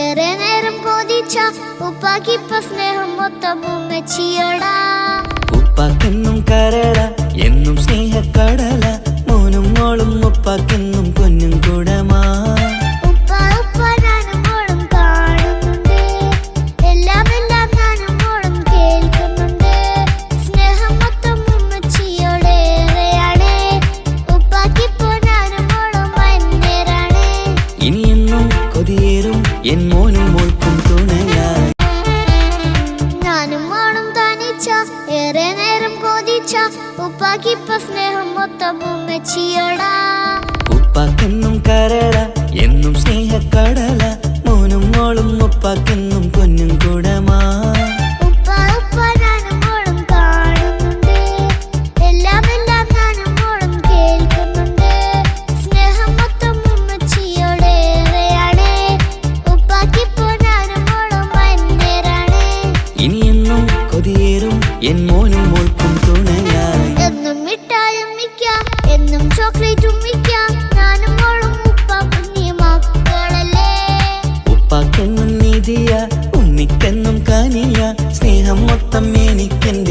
ഏറെ നേരം കൊതിച്ച ഉപ്പാക്കിപ്പ സ്നേഹം മൊത്തം ഉമ്മച്ചിയോടാ. ഉപ്പാക്കെന്നും കരള എന്നും സ്നേഹക്കടല, മോനും മോളും ഉപ്പാക്കെന്നും പൊന്നും കൂടമാ. ഉപ്പ ഉപ്പ ഞാനും മോളും കാണുന്നുണ്ട്, എല്ലാം എല്ലാം ഞാനും മോളും കേൾക്കുന്നുണ്ട്. സ്നേഹം മൊത്തം ഉമ്മച്ചിയോടേറെയാണ്, ഉപ്പാക്കിപ്പോ ഞാനും മോളും വന്നേരാണ്. ഇനിയെന്നും കൊതിയേറും എൻ മോനും മോൾക്കും തുണയായി. ഞാനും മോളും തനിച്ച ഏറെ നേരം കൊതിച്ച ഉപ്പാക്കിപ്പ സ്നേഹം മൊത്തം ഉമ്മച്ചിയോടാ. ഉപ്പാക്കെന്നും കരള എന്നും സ്നേഹക്കടല, മോനും മോളും ഉപ്പാക്കെന്നും പൊന്നും കൂടമാ. ഉപ്പ ഉപ്പ ഞാനും മോളും കാണുന്നുണ്ട്, എല്ലാം എല്ലാം ഞാനും മോളും കേൾക്കുന്നുണ്ട്. സ്നേഹം മൊത്തം ഉമ്മച്ചിയോടേറെയാണ്, ഉപ്പാക്കിപ്പോ ഞാനും മോളും വന്നേരാണ്. ഇനിയെന്നും കൊതിയേറും എൻ മോനും മോൾക്കും തുണയായി. എന്നും മിഠായും മിക്കാം, എന്നും ചോക്ലേറ്റും മിക്കാം, ഞാനും മോളും ഉപ്പ കുഞ്ഞി മക്കളല്ലേ. ഉപ്പാക്കെന്നും നിധിയ ഉമ്മിക്കെന്നും കനിയ, സ്നേഹം മൊത്തം എനിക്കെന്റെ